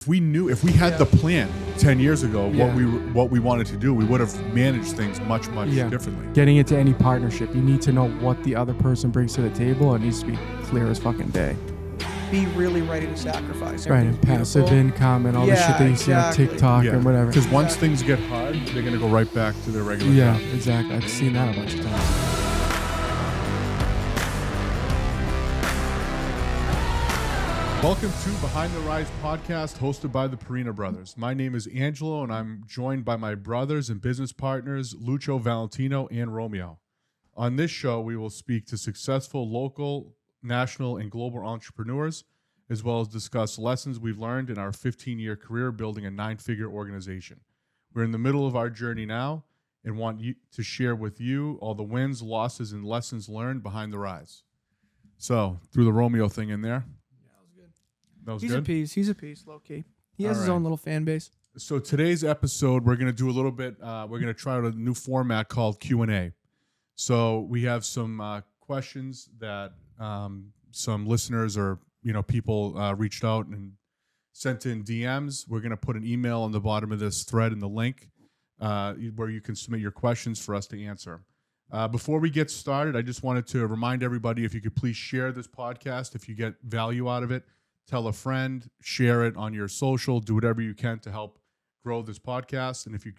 If we had the plan 10 years ago, Yeah. what we wanted to do, we would have managed things much Yeah. differently. Getting into any partnership, you need to know what the other person brings to the table. It needs to be clear as fucking day. Be really ready to sacrifice. Right, and Everything's passive beautiful. income and all the shit that you see on exactly. TikTok and whatever. Because once things get hard, they're going to go right back to their regular Yeah, job. exactly. I've seen that a bunch of times. Welcome to Behind the Rise podcast, hosted by the Perrina Brothers. My name is Angelo, and I'm joined by my brothers and business partners, Lucio, Valentino, and Romeo. On this show, we will speak to successful local, national, and global entrepreneurs, as well as discuss lessons we've learned in our 15-year career building a 9-figure organization. We're in the middle of our journey now and want you to share with you all the wins, losses, and lessons learned behind the rise. So, threw the Romeo thing in there. That was He's good? a piece. He's a piece, low key. He has All his right. own little fan base. So today's episode, we're going to do a little bit, we're going to try out a new format called Q&A. So we have some questions that some listeners or people reached out and sent in DMs. We're going to put an email on the bottom of this thread in the link where you can submit your questions for us to answer. Before we get started, I just wanted to remind everybody, if you could please share this podcast, if you get value out of it. Tell a friend, share it on your social, do whatever you can to help grow this podcast. And if you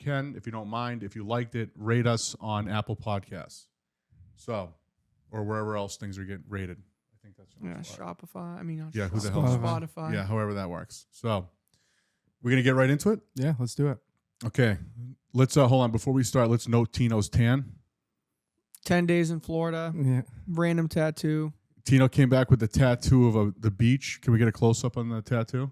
don't mind, if you liked it, rate us on Apple Podcasts. So, or wherever else things are getting rated. I think that's Shopify. I mean, not Yeah, who the hell- Spotify. Yeah, however that works. So, we're going to get right into it? Yeah, let's do it. Okay. Let's, hold on. Before we start, let's note Tino's tan. 10 days in Florida. Yeah. Random tattoo. Tino came back with the tattoo of the beach. Can we get a close-up on the tattoo?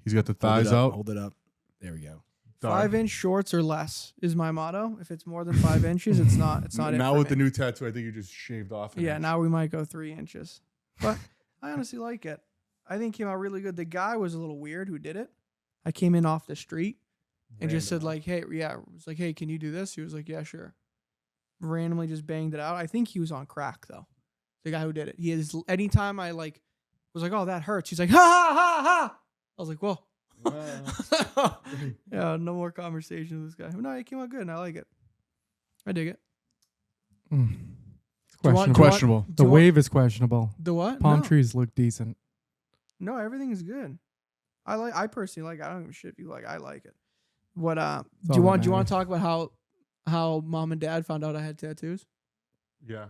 He's got the thighs out. Hold it up. There we go. 5-inch shorts or less is my motto. If it's more than 5 inches, it's not. It's not. Now it for with me. the new tattoo, I think you just shaved off. an Yeah, inch. now we might go 3 inches. But I honestly like it. I think it came out really good. The guy was a little weird who did it. I came in off the street and just said like, hey, yeah. It was like, hey, can you do this? He was like, yeah, sure. Randomly just banged it out. I think he was on crack though. The guy who did it. He is, anytime I was like, oh, that hurts. He's like, ha ha ha ha. I was like, whoa. Yeah, no more conversation with this guy. No, it came out good and I like it. I dig it. It's Do you want- questionable. Questionable. The wave is questionable. The what? Palm No. trees look decent. No, everything is good. I personally like it. I don't give a shit if you like. I like it. What do all you that want to matters. talk about how mom and dad found out I had tattoos? Yeah,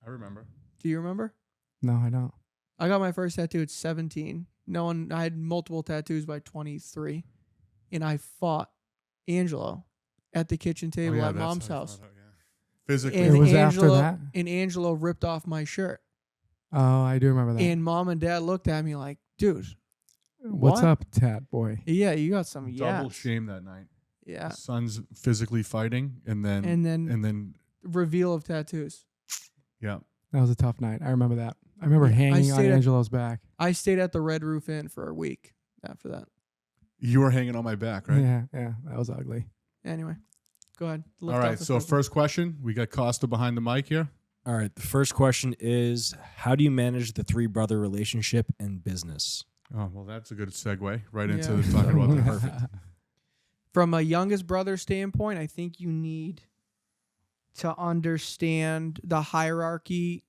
I remember. Do you remember? No, I don't. I got my first tattoo at 17. I had multiple tattoos by 23. And I fought Angelo at the kitchen table at that's mom's how I house. found out, yeah. Physically. It was after Angelo, that? And Angelo ripped off my shirt. Oh, I do remember that. And mom and dad looked at me like, dude, What's what? up, tat boy? yeah, you got some Double yes. shame that night. Yeah. Son's physically fighting, and then And then reveal of tattoos. yeah. That was a tough night. I remember that. I remember Yeah, I hanging on stayed at- Angelo's back. I stayed at the Red Roof Inn for a week after that. You were hanging on my back, right? Yeah, that was ugly. Anyway, go ahead. All right. So first question, we got Costa behind the mic here. All right. The first question is, how do you manage the three-brother relationship and business? Oh, well, that's a good segue right into Yeah. talking about the perfect. From a youngest brother standpoint, I think you need to understand the hierarchy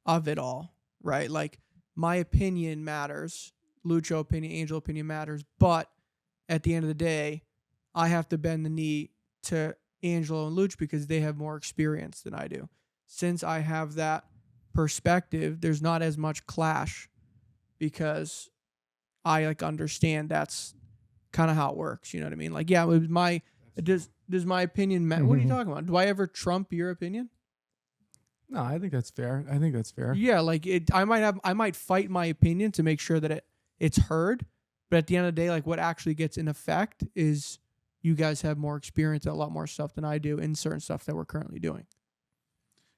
of it all, right? Like my opinion matters, Lucio opinion, Angel opinion matters, but at the end of the day, I have to bend the knee to Angelo and Luch because they have more experience than I do. Since I have that perspective, there's not as much clash because I understand that's kind of how it works. You know what I mean? Like, yeah, does my opinion what are you talking about? Do I ever trump your opinion? No, I think that's fair. Yeah, like I might fight my opinion to make sure that it's heard, but at the end of the day, like what actually gets in effect is you guys have more experience at a lot more stuff than I do in certain stuff that we're currently doing.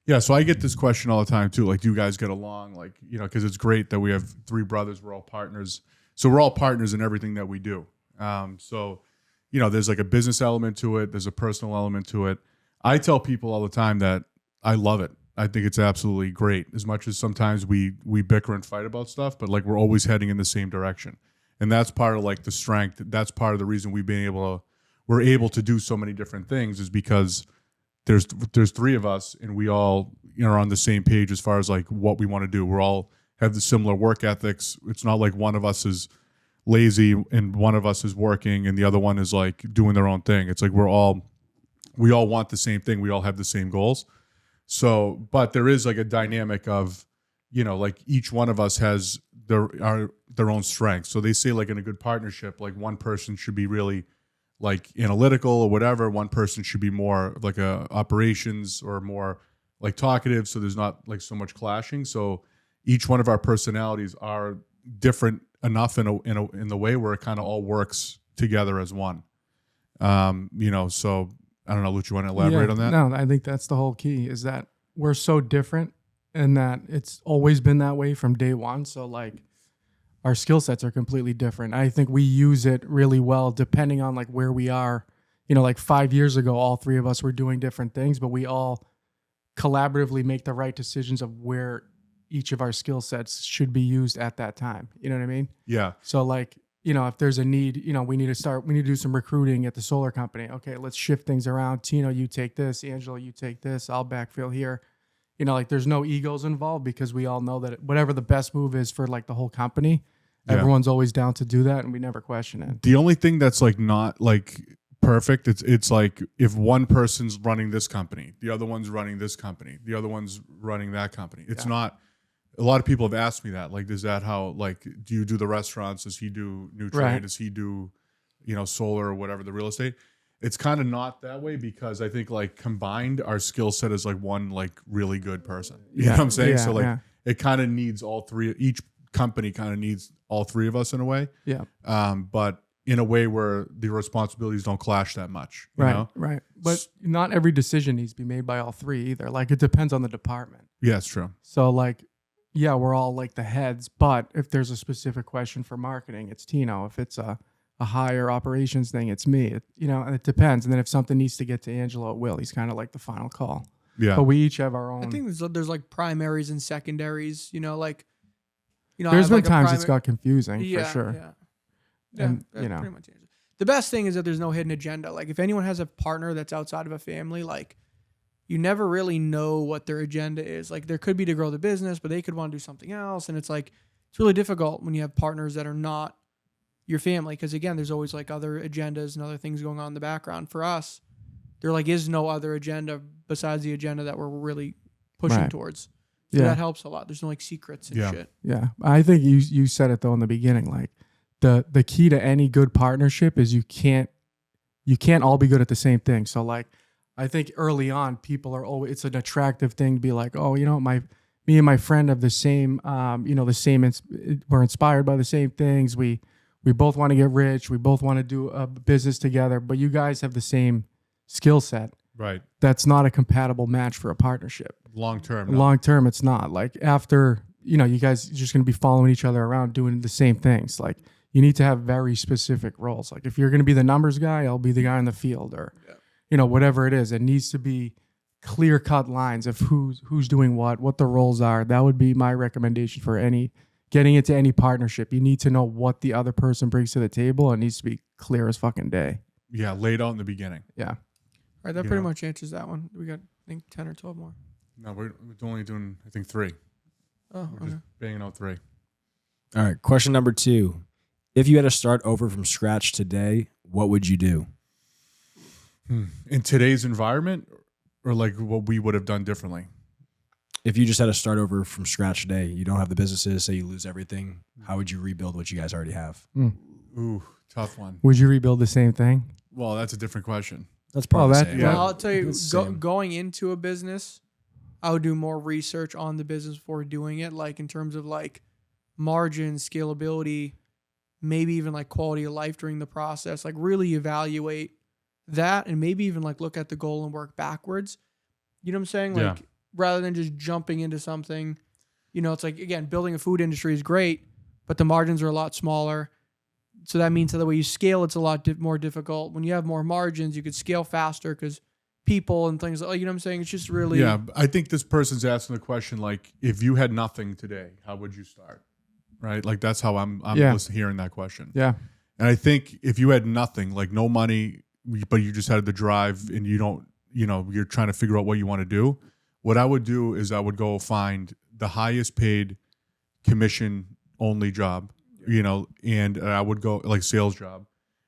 Yeah. So I get this question all the time too. Like, do you guys get along? Like, because it's great that we have 3 brothers. We're all partners. So we're all partners in everything that we do. So, there's like a business element to it. There's a personal element to it. I tell people all the time that I love it. I think it's absolutely great. As much as sometimes we bicker and fight about stuff, but like we're always heading in the same direction. And that's part of like the strength. That's part of the reason we're able to do so many different things is because there's three of us and we all are on the same page as far as like what we want to do. We're all have the similar work ethics. It's not like one of us is lazy and one of us is working and the other one is like doing their own thing. It's like we all want the same thing. We all have the same goals. So, but there is like a dynamic of, like each one of us has their own strengths. So they say like in a good partnership, like one person should be really like analytical or whatever. One person should be more like operations or more like talkative. So there's not like so much clashing. So each one of our personalities are different enough in the way where it kind of all works together as one. So I don't know, Lucio, you want to elaborate on that? No, I think that's the whole key is that we're so different and that it's always been that way from day one. So like our skill sets are completely different. I think we use it really well depending on like where we are. Like 5 years ago, all three of us were doing different things, but we all collaboratively make the right decisions of where each of our skill sets should be used at that time. You know what I mean? Yeah. So like, if there's a need, we need to do some recruiting at the solar company. Okay, let's shift things around. Tino, you take this. Angelo, you take this. I'll backfill here. Like there's no egos involved because we all know that whatever the best move is for like the whole company, everyone's always down to do that and we never question it. The only thing that's like not like perfect, it's like if one person's running this company, the other one's running this company, the other one's running that company. It's not. A lot of people have asked me that, like, is that how, like, do you do the restaurants? Does he do new trade? Right. Does he do, solar or whatever, the real estate? It's kind of not that way because I think, like, combined, our skill set is, like, one, like, really good person. You know what I'm saying? Yeah, so, like, it kind of needs all three. Each company kind of needs all three of us in a way. Yeah. But in a way where the responsibilities don't clash that much. You know? Right. But not every decision needs to be made by all three either. Like, it depends on the department. Yeah, it's true. So, like, yeah, we're all like the heads, but if there's a specific question for marketing, it's Tino. If it's a higher operations thing, it's me. And it depends. And then if something needs to get to Angelo, it will. He's kind of like the final call. Yeah. But we each have our own. I think there's like primaries and secondaries. There's been times it's got confusing for sure. Yeah. And, Pretty much it. The best thing is that there's no hidden agenda. Like if anyone has a partner that's outside of a family, like you never really know what their agenda is. Like there could be to grow the business, but they could want to do something else. And it's like, it's really difficult when you have partners that are not your family. Cause again, there's always like other agendas and other things going on in the background. For us, there like is no other agenda besides the agenda that we're really pushing towards. So that helps a lot. There's no like secrets and shit. Yeah. I think you said it though in the beginning, like the key to any good partnership is you can't all be good at the same thing. So like, I think early on, people are always, it's an attractive thing to be like, oh, me and my friend have the same, we're inspired by the same things. We both want to get rich. We both want to do a business together, but you guys have the same skill set. Right. That's not a compatible match for a partnership. Long term. No. Long term, it's not. Like after, you guys are just going to be following each other around doing the same things. Like you need to have very specific roles. Like if you're going to be the numbers guy, I'll be the guy in the field or whatever it is. It needs to be clear cut lines of who's doing what the roles are. That would be my recommendation for getting into any partnership. You need to know what the other person brings to the table. It needs to be clear as fucking day. Yeah, laid out in the beginning. Yeah. All right, that pretty much answers that one. We got, I think, 10 or 12 more. No, we're only doing, I think, 3. Oh, we're just banging out 3. All right. Question number 2. If you had to start over from scratch today, what would you do? In today's environment or like what we would have done differently? If you just had to start over from scratch today, you don't have the businesses, say you lose everything, how would you rebuild what you guys already have? Ooh, tough one. Would you rebuild the same thing? Well, that's a different question. That's probably the same. Well, I'll tell you, going into a business, I would do more research on the business before doing it, like in terms of like margin, scalability, maybe even like quality of life during the process, like really evaluate that and maybe even like look at the goal and work backwards. You know what I'm saying? Like rather than just jumping into something, it's like, again, building a food industry is great, but the margins are a lot smaller. So that means that the way you scale, it's a lot more difficult. When you have more margins, you could scale faster because people and things like, you know what I'm saying? It's just really. Yeah. I think this person's asking the question, like, if you had nothing today, how would you start? right? Like that's how I'm Yeah. hearing that question. Yeah. And I think if you had nothing, like no money, but you just had the drive and you don't, you're trying to figure out what you want to do. What I would do is I would go find the highest paid commission only job, and I would go like sales job,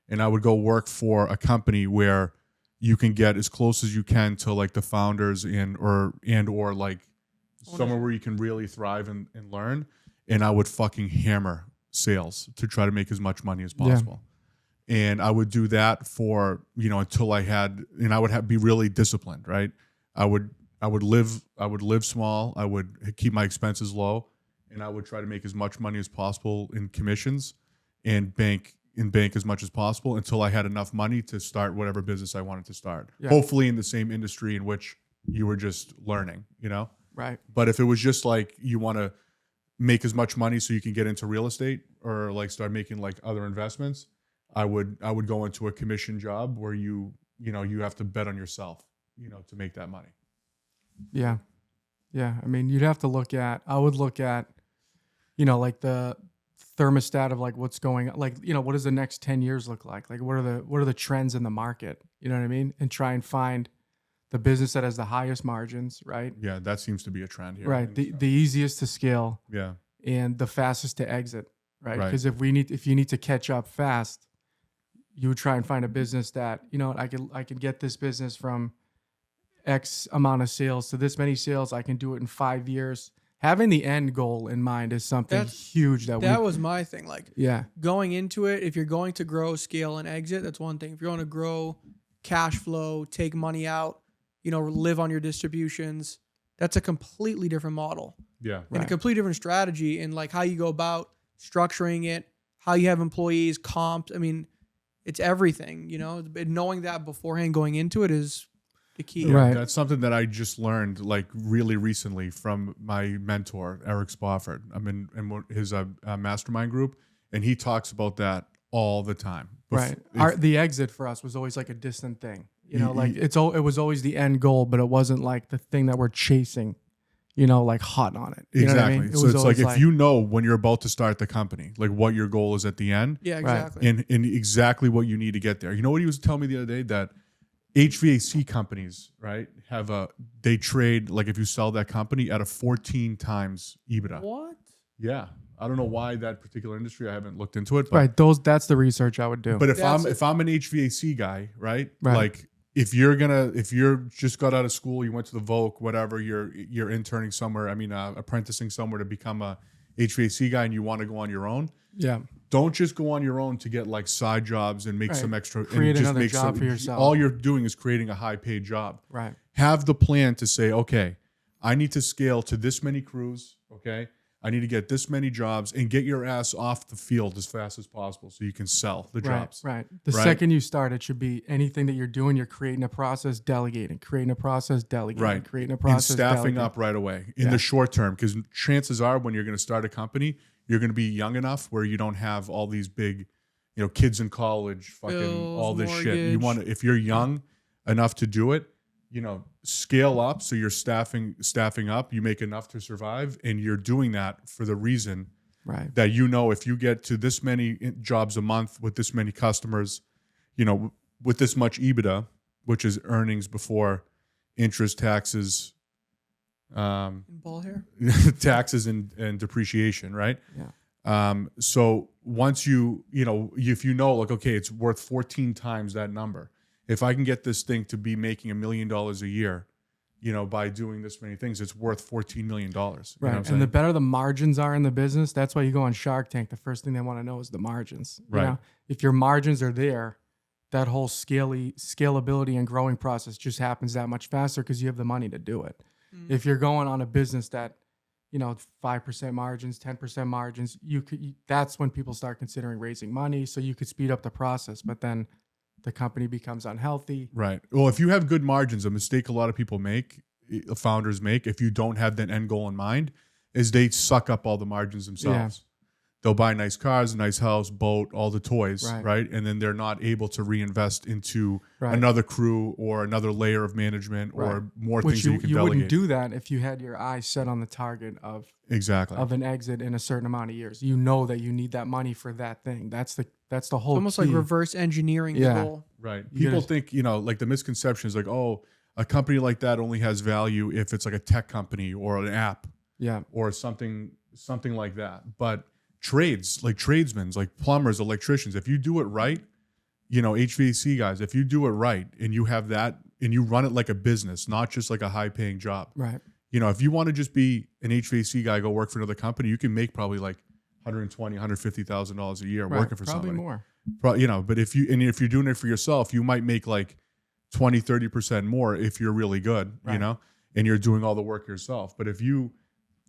and I would go work for a company where you can get as close as you can to like the founders or like somewhere where you can really thrive and learn. And I would fucking hammer sales to try to make as much money as possible. And I would do that for, until I had, and I would be really disciplined, right? I would live small. I would keep my expenses low, and I would try to make as much money as possible in commissions and bank as much as possible until I had enough money to start whatever business I wanted to start. Yeah. Hopefully in the same industry in which you were just learning, Right. But if it was just like you want to make as much money so you can get into real estate or like start making like other investments, I would go into a commission job where you have to bet on yourself, to make that money. Yeah. Yeah. I mean, I would look at, like the thermostat of like what's going on, like, what does the next 10 years look like? Like, what are the trends in the market? You know what I mean? And try and find the business that has the highest margins, right? Yeah. That seems to be a trend here. Right. The easiest to scale. Yeah. And the fastest to exit, right? Because if you need to catch up fast, you would try and find a business that, I can get this business from X amount of sales to this many sales. I can do it in 5 years. Having the end goal in mind is something huge. That was my thing. Like, going into it, if you're going to grow, scale, and exit, that's one thing. If you're going to grow, cash flow, take money out, live on your distributions, that's a completely different model. Yeah. And a completely different strategy in like how you go about structuring it, how you have employees, comps. I mean, it's everything, knowing that beforehand going into it is the key. Right. That's something that I just learned like really recently from my mentor, Eric Spofford. I'm in his mastermind group, and he talks about that all the time. Right. The exit for us was always like a distant thing. It was always the end goal, but it wasn't like the thing that we're chasing, like hot on it. You exactly. know what I mean? So it's like if you know when you're about to start the company, like what your goal is at the end. Yeah, exactly. And exactly what you need to get there. You know what he was telling me the other day? That HVAC companies, right, they trade, like if you sell that company at a 14 times EBITDA. What? Yeah. I don't know why that particular industry. I haven't looked into it. But, right. That's the research I would do. But if I'm an HVAC guy, right? Like if you're just got out of school, you went to the Volk, whatever, you're interning somewhere, apprenticing somewhere to become a HVAC guy, and you want to go on your own. Yeah. Don't just go on your own to get like side jobs and make some extra. Create and just another job for yourself. All you're doing is creating a high paid job. Right. Have the plan to say, okay, I need to scale to this many crews. Okay. I need to get this many jobs, and get your ass off the field as fast as possible so you can sell the jobs. Right. The second you start, it should be anything that you're doing, you're creating a process, delegating, creating a process, delegating, right. creating a process, and staffing delegating. up right away in the short term, because chances are when you're going to start a company, you're going to be young enough where you don't have all these big, kids in college, fucking bills, all this mortgage. shit. You want to, if you're young enough to do it, scale up. So you're staffing up, you make enough to survive, and you're doing that for the reason that if you get to this many jobs a month with this many customers, with this much EBITDA, which is earnings before interest, taxes, ball hair, taxes and depreciation, right? Yeah. So once if like, okay, it's worth 14 times that number. If I can get this thing to be making $1 million a year, by doing this many things, it's worth $14 million. Right. And the better the margins are in the business, that's why you go on Shark Tank. The first thing they want to know is the margins. Right. If your margins are there, that whole scalability and growing process just happens that much faster because you have the money to do it. If you're going on a business that, 5% margins, 10% margins, that's when people start considering raising money. So you could speed up the process, but then the company becomes unhealthy. Right. Well, if you have good margins, a mistake a lot of people founders make, if you don't have that end goal in mind, is they suck up all the margins themselves. they'll buy nice cars, nice house, boat, all the toys, Right. right? And then they're not able to reinvest into Right. another crew or another layer of management Right. or more Which things that you can you delegate. wouldn't do that if you had your eyes set on the target of Exactly. an exit in a certain amount of years. You know that you need that money for that thing. That's the whole. It's almost like key. reverse engineering the Yeah. goal. Right. You People gotta- think, like the misconception is like, oh, a company like that only has value if it's like a tech company or an app Yeah. or something like that. But trades, like tradesmen, like plumbers, electricians, if you do it right, HVAC guys, if you do it right and you have that and you run it like a business, not just like a high paying job. Right. If you want to just be an HVAC guy, go work for another company, you can make probably like $120,000, $150,000 a year Right. working for Probably somebody. more. But if you're doing it for yourself, you might make like 20, 30% more if you're really good, Right. and you're doing all the work yourself. But if you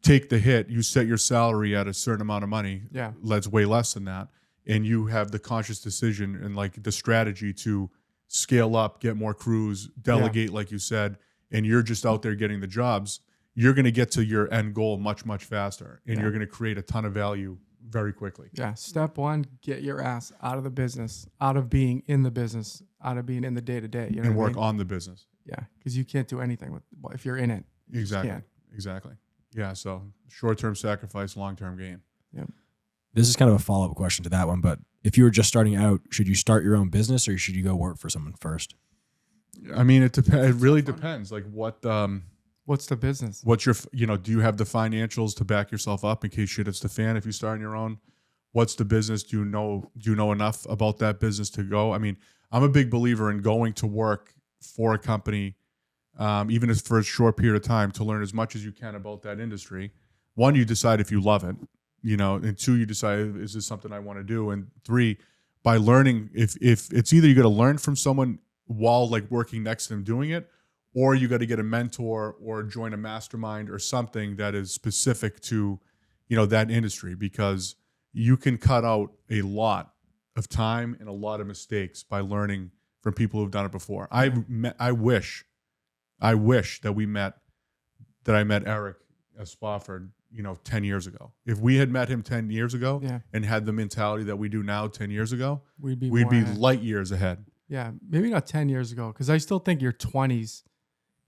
take the hit, you set your salary at a certain amount of money, Yeah. that's way less than that, and you have the conscious decision and like the strategy to scale up, get more crews, delegate, like you said, and you're just out there getting the jobs, you're going to get to your end goal much, much faster, and Yeah. you're going to create a ton of value very quickly. Yeah. Step one: get your ass out of the business, out of being in the business, out of being in the day to day. You know And what I work mean? on the business. Yeah, because you can't do anything if you're in it. You just Exactly. can't. Exactly. Yeah. So short-term sacrifice, long-term gain. This is kind of a follow-up question to that one, but if you were just starting out, should you start your own business or should you go work for someone first? I mean, it depends. It really depends. Like What's the business? what's your, do you have the financials to back yourself up in case shit hits the fan if you start on your own? What's the business? Do you know enough about that business to go? I mean, I'm a big believer in going to work for a company, even if for a short period of time, to learn as much as you can about that industry. One, you decide if you love it, and two, you decide, is this something I want to do? And three, by learning, if it's either you got to learn from someone while like working next to them doing it, or you got to get a mentor or join a mastermind or something that is specific to, that industry, because you can cut out a lot of time and a lot of mistakes by learning from people who've done it before. I wish that I met Eric at Spofford, 10 years ago. If we had met him 10 years ago Yeah. and had the mentality that we do now 10 years ago, We'd be we'd be more ahead. light years ahead. Yeah, maybe not 10 years ago, because I still think your 20s,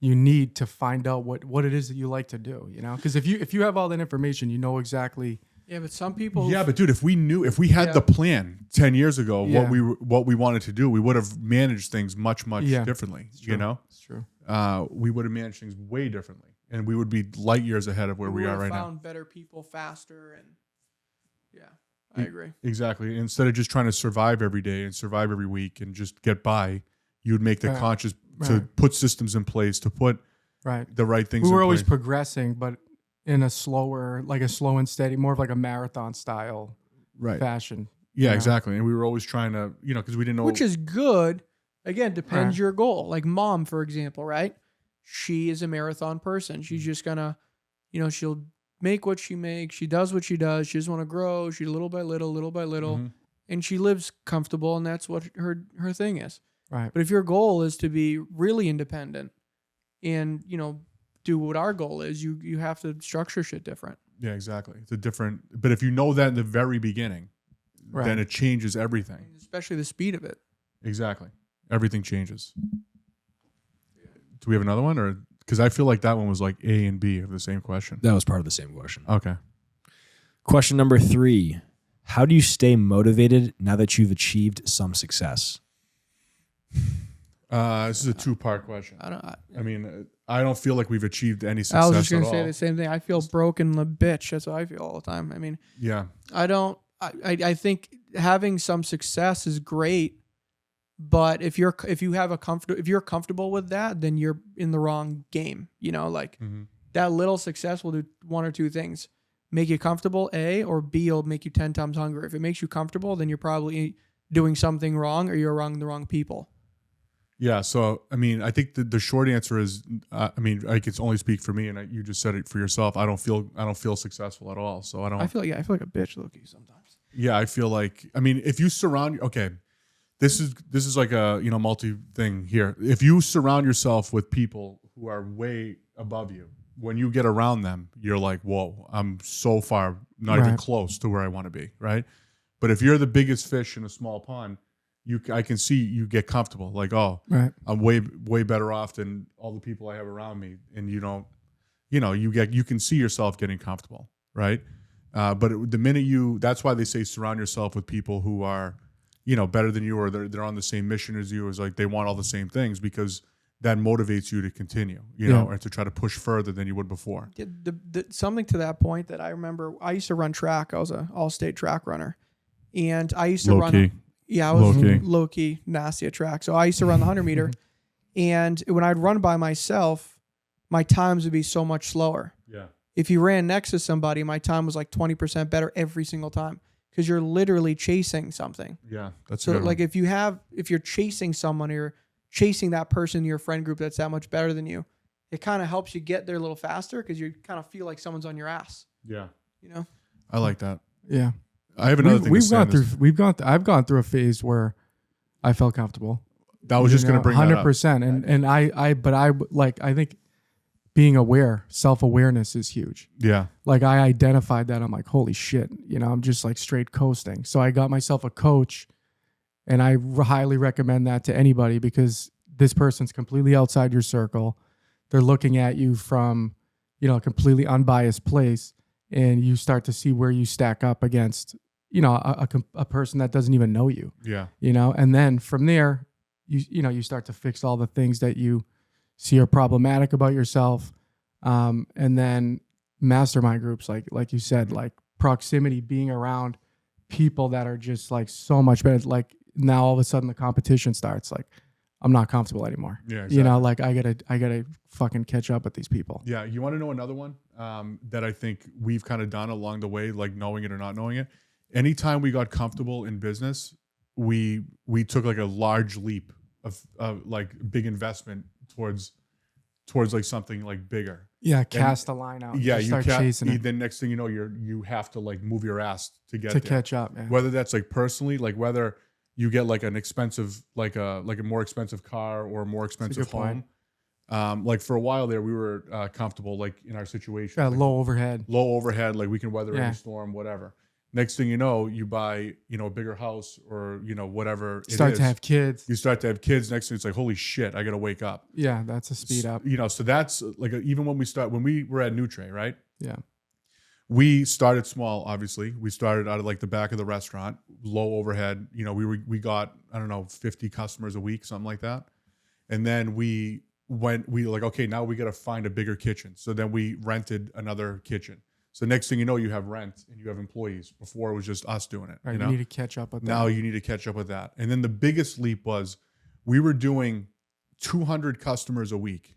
you need to find out what it is that you like to do, because if you have all that information, you know exactly. Yeah, but some people. Yeah, but dude, if we had Yeah. the plan 10 years ago, Yeah. what we wanted to do, we would have managed things much Yeah. differently. It's true. It's true. We would have managed things way differently, and we would be light years ahead of where we are right now. Found better people faster, and yeah, I agree. Exactly. Instead of just trying to survive every day and survive every week and just get by, you'd make the Right. conscious to Right. put systems in place, to put Right. the right things We were in always place. progressing, but in a slow and steady, more of like a marathon style Right. fashion. Yeah, know? exactly. And we were always trying to, because we didn't know. Which is good. Again, depends Right. your goal. Like mom, for example, right? She is a marathon person. She's just gonna, she'll make what she makes. She does what she does. She doesn't want to grow. She little by little, Mhm. and she lives comfortable, and that's what her thing is. Right. But if your goal is to be really independent and, do what our goal is, you have to structure shit different. Yeah, exactly. It's a different, but if you know that in the very beginning, Right. then it changes everything. Especially the speed of it. Exactly. Everything changes. Do we have another one? Or because I feel like that one was like A and B of the same question. That was part of the same question. Okay. Question number 3. How do you stay motivated now that you've achieved some success? This is a 2-part question. I don't feel like we've achieved any success I was just at gonna all. say the same thing. I feel broken, the bitch. That's how I feel all the time. Yeah. I think having some success is great, but if you're comfortable with that, then you're in the wrong game. Mhm. That little success will do one or two things: make you comfortable, A, or B, it'll make you 10 times hungrier. If it makes you comfortable, then you're probably doing something wrong, or you're around the wrong people. Yeah. So, I think the short answer is, I can only speak for me, and you just said it for yourself. I don't feel successful at all. So I feel like a bitch, Loki, sometimes. Yeah, I feel like, if you surround, okay, this is like a, multi thing here. If you surround yourself with people who are way above you, when you get around them, you're like, whoa, I'm so far, not even Right. close to where I want to be, right? But if you're the biggest fish in a small pond, I can see you get comfortable. Like, oh, Right. I'm way better off than all the people I have around me, and you don't, you can see yourself getting comfortable, right? But the minute that's why they say surround yourself with people who are, better than you, or they're on the same mission as you, is like they want all the same things, because that motivates you to continue, and to try to push further than you would before. Something to that point that I remember, I used to run track. I was an all-state track runner, and I used to Low run. key. Yeah, I was Low-key. low-key nasty at track. So I used to run the 100 meter, and when I'd run by myself, my times would be so much slower. Yeah. If you ran next to somebody, my time was like 20% better every single time, because you're literally chasing something. Yeah, that's So a good like one. if you're chasing someone, or chasing that person in your friend group that's that much better than you, it kind of helps you get there a little faster, because you kind of feel like someone's on your ass. Yeah, I like that. Yeah. I have another thing to say. I've gone through a phase where I felt comfortable. That was just going to bring that up. 100%. And I think being aware, self-awareness is huge. Yeah. Like I identified that. I'm like, holy shit, I'm just like straight coasting. So I got myself a coach, and I highly recommend that to anybody, because this person's completely outside your circle. They're looking at you from, a completely unbiased place, and you start to see where you stack up against, a person that doesn't even know you. Yeah. And then from there, you start to fix all the things that you see are problematic about yourself. And then mastermind groups, like you said, like proximity, being around people that are just like so much better. Like now all of a sudden the competition starts. Like I'm not comfortable anymore. Yeah. Exactly. Like I gotta fucking catch up with these people. Yeah. You want to know another one that I think we've kind of done along the way, like knowing it or not knowing it? Anytime we got comfortable in business, we took like a large leap of like big investment towards like something like bigger. Yeah, cast a line out. Yeah, Just you start chasing it then next thing you know, you have to like move your ass to get to there. catch up. Yeah. Whether that's like personally, like whether you get like an expensive, like a more expensive car or a more expensive good home. Like for a while there, we were comfortable like in our situation. Yeah, like, low overhead. Like we can weather any storm, whatever. Next thing you know, you buy, a bigger house or, whatever it Start is. to have kids. You start to have kids. Next thing it's like, holy shit, I got to wake up. Yeah, that's a speed up. So that's like, even when we were at Nutre, right? Yeah. We started small, obviously. We started out of like the back of the restaurant, low overhead. We got, I don't know, 50 customers a week, something like that. And then we like, okay, now we got to find a bigger kitchen. So then we rented another kitchen. So next thing you know, you have rent and you have employees. Before it was just us doing it. Right, you need to catch up with that. Now you need to catch up with that. And then the biggest leap was we were doing 200 customers a week.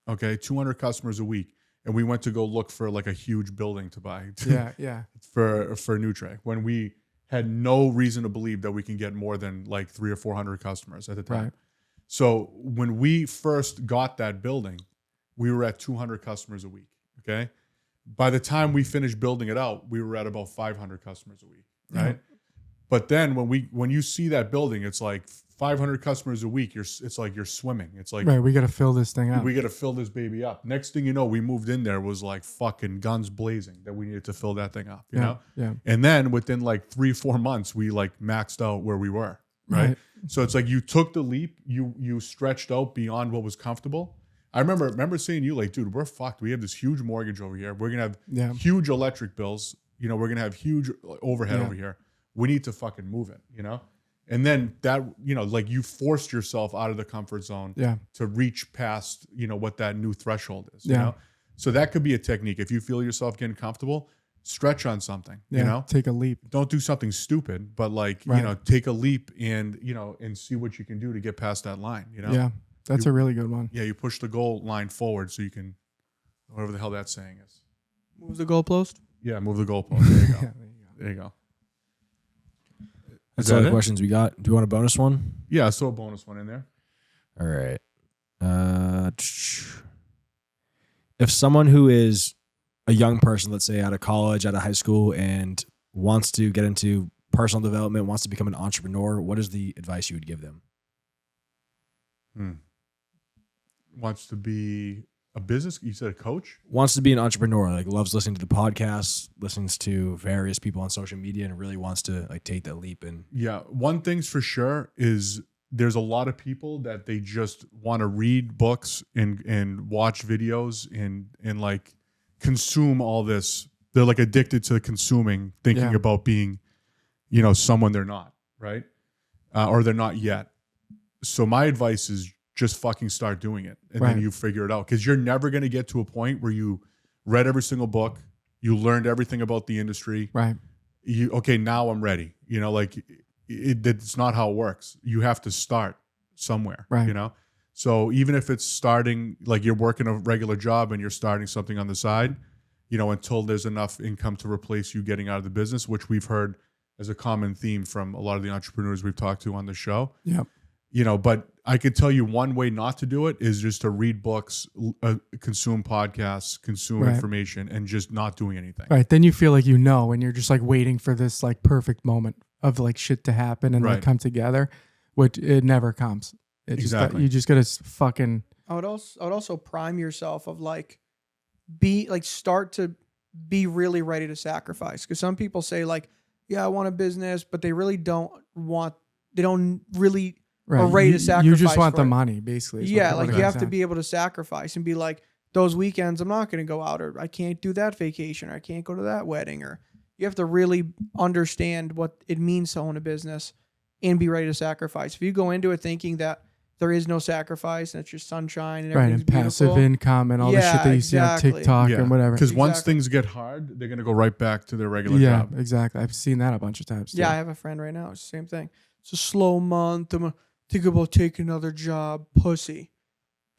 Okay, 200 customers a week. And we went to go look for like a huge building to buy. Yeah. for Nutre, when we had no reason to believe that we can get more than like 300 or 400 customers at the time. Right. So when we first got that building, we were at 200 customers a week. Okay. By the time we finished building it out, we were at about 500 customers a week. Right. Yeah. But then when you see that building, it's like 500 customers a week. It's like you're swimming. It's like, Right, we got to fill this thing up. we got to fill this baby up. Next thing you know, we moved in there, was like fucking guns blazing that we needed to fill that thing up, you know? Yeah. And then within like 3-4 months, we like maxed out where we were. Right. So it's like you took the leap, you stretched out beyond what was comfortable. I remember saying to you, like, dude, we're fucked. We have this huge mortgage over here. We're going to have huge electric bills. We're going to have huge overhead over here. We need to fucking move it, And then that, like you forced yourself out of the comfort zone to reach past, what that new threshold is, you know? So that could be a technique. If you feel yourself getting comfortable, stretch on something, take a leap. Don't do something stupid, but like, take a leap and, and see what you can do to get past that line, Yeah, that's a really good one. Yeah, you push the goal line forward so you can, whatever the hell that saying is. Move the goalpost. Yeah, move the goalpost. There you go. There you go. That's all the questions we got. Do you want a bonus one? Yeah, I saw a bonus one in there. All right. If someone who is a young person, let's say out of college, out of high school, and wants to get into personal development, wants to become an entrepreneur, what is the advice you would give them? Wants to be A business? You said a coach? Wants to be an entrepreneur, like loves listening to the podcast, listens to various people on social media, and really wants to like take that leap. And Yeah. One thing's for sure is there's a lot of people that they just want to read books and watch videos and like consume all this. They're like addicted to consuming, thinking about being, someone they're not, right? Or they're not yet. So my advice is just fucking start doing it, and then you figure it out, because you're never going to get to a point where you read every single book, you learned everything about the industry. Right. Now I'm ready. It's not how it works. You have to start somewhere. Right. So even if it's starting, like you're working a regular job and you're starting something on the side, until there's enough income to replace you getting out of the business, which we've heard as a common theme from a lot of the entrepreneurs we've talked to on the show. Yep. But I could tell you one way not to do it is just to read books, consume podcasts, consume information, and just not doing anything. Right. Then you feel like and you're just like waiting for this like perfect moment of like shit to happen and like come together, which it never comes. Exactly. You just gotta fucking. I would also prime yourself of start to be really ready to sacrifice, because some people say like, yeah, I want a business, but they really don't really are ready to sacrifice. You just want for the it. money, basically. Yeah, like you have to be able to sacrifice and be like, those weekends I'm not going to go out, or I can't do that vacation, or I can't go to that wedding, or you have to really understand what it means to own a business and be ready to sacrifice. If you go into it thinking that there is no sacrifice and it's just sunshine and everything's and passive beautiful, income and all the shit that you see on TikTok and whatever. Because once things get hard, they're going to go right back to their regular job. Yeah, exactly. I've seen that a bunch of times too. Yeah, I have a friend right now. It's the same thing. It's a slow month. I'm going to think about taking another job. Pussy.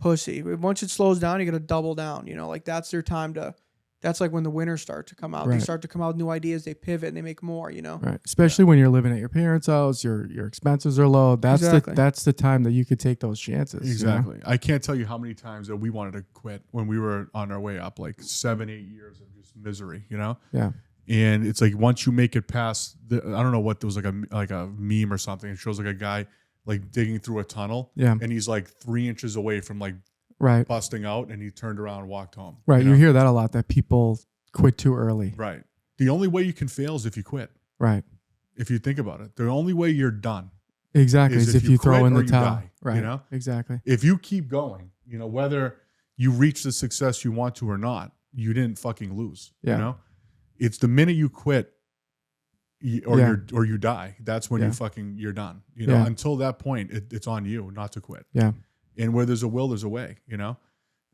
Once it slows down, you got to double down. That's their time to. That's like when the winners start to come out. They start to come out with new ideas. They pivot and they make more. Right. Especially when you're living at your parents' house, your expenses are low. That's the time that you could take those chances. Exactly. I can't tell you how many times that we wanted to quit when we were on our way up, like 7-8 years of just misery. Yeah. And it's like once you make it past, I don't know what, there was like a meme or something. It shows like a guy like digging through a tunnel. Yeah. And he's like 3 inches away from like busting out, and he turned around and walked home. Right. You hear that a lot, that people quit too early. Right. The only way you can fail is if you quit. Right. If you think about it, the only way you're done. Exactly. Is if you throw in the towel. Die, right. Exactly. If you keep going, whether you reach the success you want to or not, you didn't fucking lose. Yeah. It's the minute you quit or you die, that's when you're done. Until that point, it's on you not to quit. Yeah. And where there's a will, there's a way. You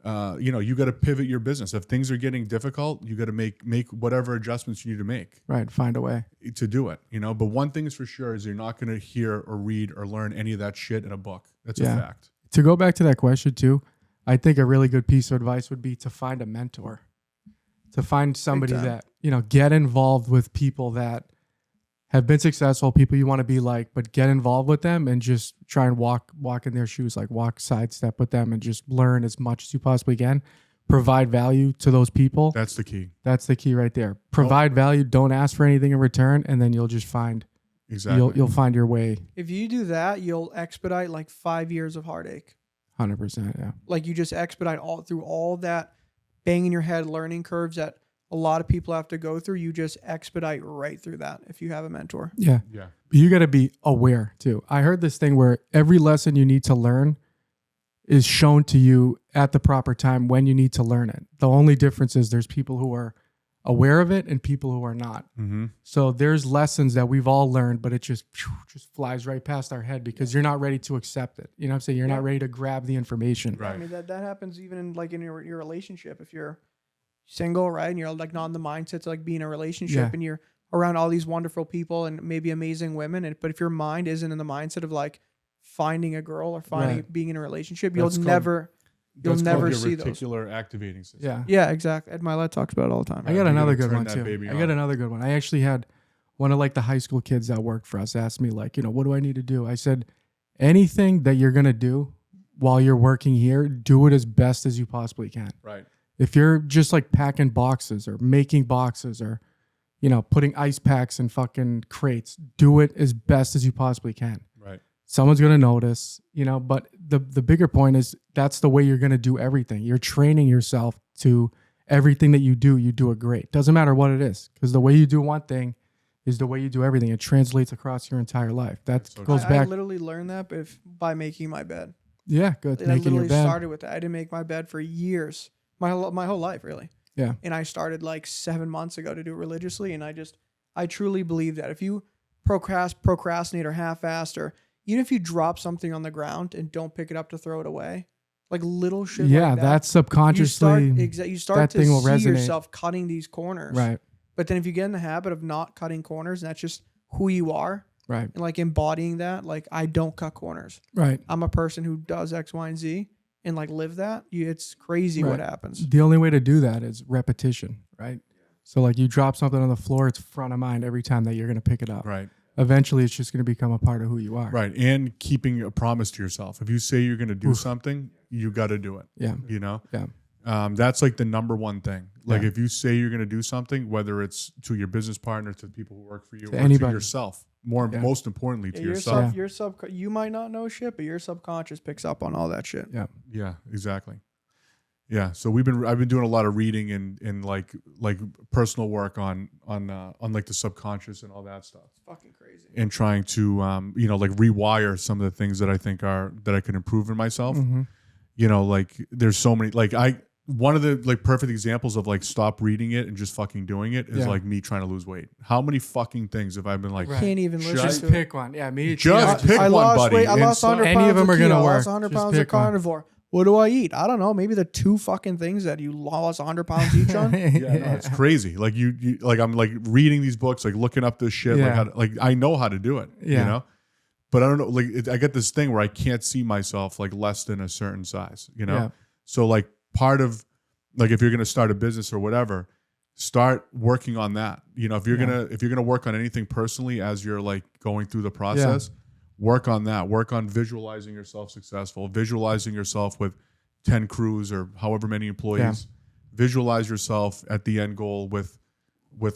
got to pivot your business. If things are getting difficult, you got to make whatever adjustments you need to make. Right. Find a way to do it. But one thing is for sure is you're not going to hear or read or learn any of that shit in a book. That's a fact. To go back to that question too, I think a really good piece of advice would be to find a mentor, to find somebody that, get involved with people that have been successful, people you want to be like, but get involved with them and just try and walk in their shoes, like sidestep with them and just learn as much as you possibly can. Provide value to those people. That's the key. That's the key right there. Provide value. Don't ask for anything in return, and then you'll just find. Exactly. You'll find your way. If you do that, you'll expedite like 5 years of heartache. 100%. Yeah. Like you just expedite all that banging your head learning curves that a lot of people have to go through. You just expedite right through that if you have a mentor. Yeah. Yeah. But you got to be aware too. I heard this thing where every lesson you need to learn is shown to you at the proper time when you need to learn it. The only difference is there's people who are aware of it and people who are not. Mm-hmm. So there's lessons that we've all learned, but it just flies right past our head because you're not ready to accept it. You know what I'm saying? You're not ready to grab the information. Right. I mean, that happens even in your relationship. If you're single, right, and you're like not in the mindset to like be in a relationship and you're around all these wonderful people and maybe amazing women, but if your mind isn't in the mindset of like finding a girl or being in a relationship, you'll never see those. Reticular activating system. Yeah, exactly. Ed Milet talks about it all the time. I got another good one too. I got another good one. I actually had one of like the high school kids that worked for us asked me like, what do I need to do? I said, anything that you're gonna do while you're working here, do it as best as you possibly can. Right. If you're just like packing boxes or making boxes or, putting ice packs in fucking crates, do it as best as you possibly can. Right. Someone's going to notice, but the bigger point is that's the way you're going to do everything. You're training yourself to everything that you do it great. Doesn't matter what it is, because the way you do one thing is the way you do everything. It translates across your entire life. That goes I back. literally learned that by making my bed. Yeah, good. And I Making your literally bed. started with that. I didn't make my bed for years, my whole life, really. Yeah. And I started like 7 months ago to do it religiously. And I truly believe that if you procrastinate or half-assed, or even if you drop something on the ground and don't pick it up to throw it away, like little shit Yeah, like that, that's subconsciously. you start that to thing will see resonate. yourself cutting these corners. Right. But then if you get in the habit of not cutting corners, and that's just who you are, Right. and like embodying that, like I don't cut corners. Right. I'm a person who does X, Y, and Z and like live that. It's crazy what Right. happens. The only way to do that is repetition, right? So like you drop something on the floor, it's front of mind every time that you're going to pick it up. Right. Eventually, it's just going to become a part of who you are. Right. And keeping a promise to yourself. If you say you're going to do something, you got to do it. Yeah. You know? Yeah. That's like the number one thing. Like Yeah. if you say you're going to do something, whether it's to your business partner, to the people who work for you, or anybody. to yourself, Yeah. most importantly to Yeah, yourself. you might not know shit, but your subconscious picks up on all that shit. Yeah. Yeah, exactly. Yeah. So I've been doing a lot of reading and like personal work on like the subconscious and all that stuff. It's fucking crazy. And trying to like rewire some of the things that I think that I can improve in myself. Mm-hmm. You know, like there's so many, like one of the like perfect examples of like stop reading it and just fucking doing it is Yeah. like me trying to lose weight. How many fucking things have I been like, Right. Can't even listen Just to it. pick one. Yeah, me. Just too. pick I one, lost buddy. weight. I And lost so- 100 Any pounds of them of are gonna keto. I work. lost 100 Just pounds of pick one. carnivore. What do I eat? I don't know. Maybe the 2 fucking things that you lost 100 pounds each on. Yeah, no, it's crazy. Like you like I'm like reading these books, like looking up this shit, Yeah. like I know how to do it, you Yeah. know, but I don't know. Like I get this thing where I can't see myself like less than a certain size, you know. Yeah. So like part of like if you're gonna start a business or whatever, start working on that. You know, if you're gonna work on anything personally as you're like going through the process, work on that. Work on visualizing yourself successful, visualizing yourself with 10 crews or however many employees. Visualize yourself at the end goal with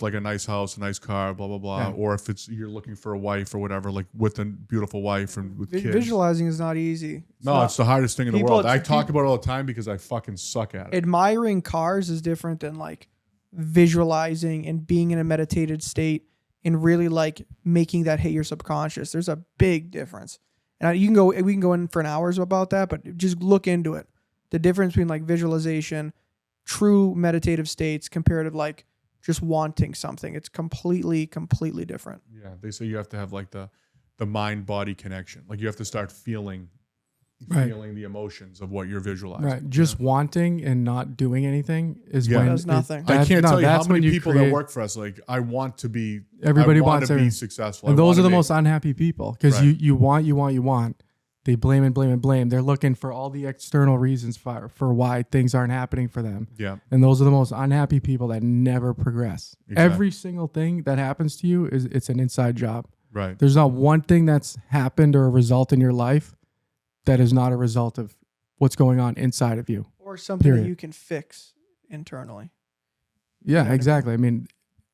like a nice house, a nice car, blah blah blah. Yeah. Or if it's you're looking for a wife or whatever, like with a beautiful wife and with kids. Visualizing is not easy. It's the hardest thing in the People- world. I talk about it all the time because I fucking suck at it. Admiring cars is different than like visualizing and being in a meditated state and really like making that hit your subconscious. There's a big difference. And we can go in for an hours about that, but just look into it. The difference between like visualization, true meditative states compared to like just wanting something. It's completely different. Yeah, they say you have to have like the mind body connection. Like you have to start feeling Right. the emotions of what you're visualizing. Right. Just wanting and not doing anything is Yeah. when Does nothing. I can't tell you how that's when many people create- that work for us. Like I want to be. Everybody I want wants to be everything. successful. And I those are wanna the make- most unhappy people because Right. you want. They blame and blame and blame. They're looking for all the external reasons for why things aren't happening for them. Yeah. And those are the most unhappy people that never progress. Exactly. Every single thing that happens to you it's an inside job. Right. There's not one thing that's happened or a result in your life that is not a result of what's going on inside of you. Or something that Period. you can fix internally. Yeah, exactly. I mean,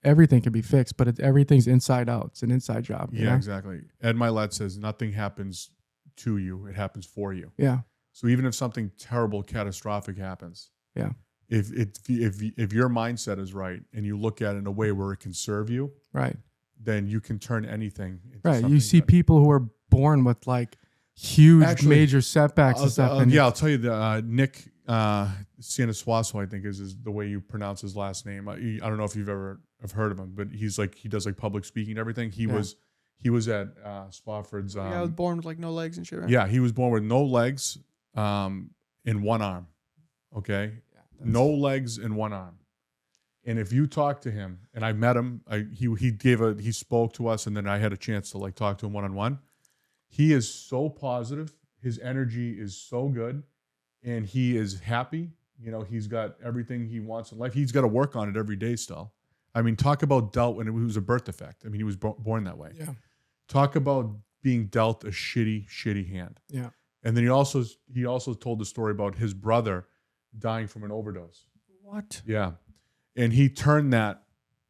everything can be fixed, but everything's inside out. It's an inside job. you Yeah, know? exactly. Ed Milet says nothing happens to you; it happens for you. Yeah. So even if something terrible, catastrophic happens, Yeah. if your mindset is right and you look at it in a way where it can serve you, Right. then you can turn anything into Right. You something see good. people who are born with like huge Actually, major setbacks and stuff. And I'll tell you the Nick Sienasuaso, I think is the way you pronounce his last name. I don't know if you've ever have heard of him, but he does like public speaking and everything. He was at Spofford's. I was born with like no legs and shit. Right? Yeah, he was born with no legs, in one arm. Okay, no legs in one arm. And if you talk to him, and I met him, he spoke to us, and then I had a chance to like talk to him one-on-one. He is so positive. His energy is so good, and he is happy. You know, he's got everything he wants in life. He's got to work on it every day still. I mean, talk about dealt when it was a birth defect. I mean, he was born that way. Yeah. Talk about being dealt a shitty hand. Yeah. And then he also told the story about his brother dying from an overdose. What? Yeah. And he turned that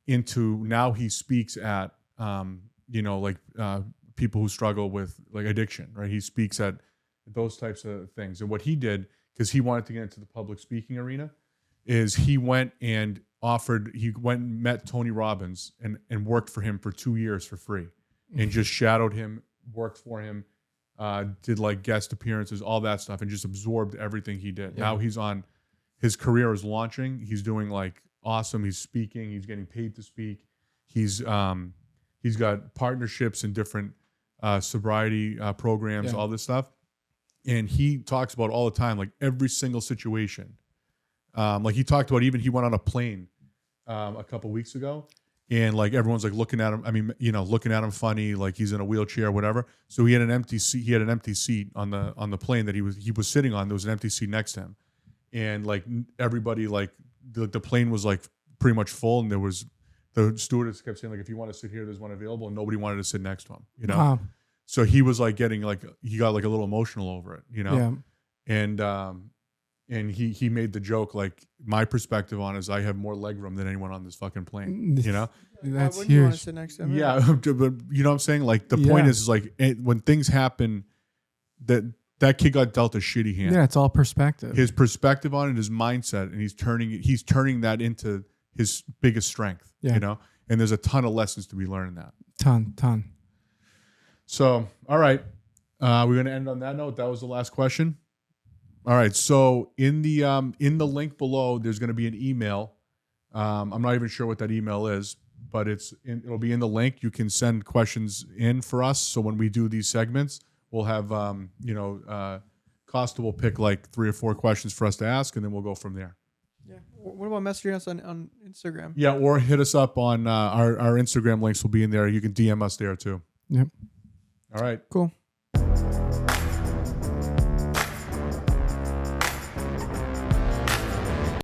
into, now he speaks at, people who struggle with like addiction, right? He speaks at those types of things. And what he did, because he wanted to get into the public speaking arena, is he went and met Tony Robbins and worked for him for 2 years for free, and just shadowed him, worked for him, did like guest appearances, all that stuff, and just absorbed everything he did. Now his career is launching. He's doing like awesome. He's speaking. He's getting paid to speak. He's got partnerships in different sobriety programs, all this stuff. And he talks about all the time, like every single situation. Like he talked about, even he went on a plane a couple weeks ago, and like everyone's like looking at him. I mean, looking at him funny, like he's in a wheelchair or whatever. So he had an empty seat. He had an empty seat on the plane that he was sitting on. There was an empty seat next to him, and like everybody, like the plane was like pretty much full, and the stewardess kept saying like, if you want to sit here, there's one available, and nobody wanted to sit next to him. Wow. So he was like getting like, he got like a little emotional over it, and he made the joke, like, my perspective on it is I have more legroom than anyone on this fucking plane, That's Why wouldn't you want to huge. sit next to him? Yeah, but you know what I'm saying? Like the point is like when things happen, that kid got dealt a shitty hand. Yeah, it's all perspective. His perspective on it, his mindset, and he's turning that into his biggest strength. Yeah. And there's a ton of lessons to be learned in that. Ton. So, all right, we're gonna end on that note. That was the last question. All right. So in the link below, there's going to be an email. I'm not even sure what that email is, but it'll be in the link. You can send questions in for us. So when we do these segments, we'll have Costa will pick like 3 or 4 questions for us to ask, and then we'll go from there. Yeah. What about messaging us on Instagram? Yeah, or hit us up on our Instagram links will be in there. You can DM us there too. Yep. All right. Cool.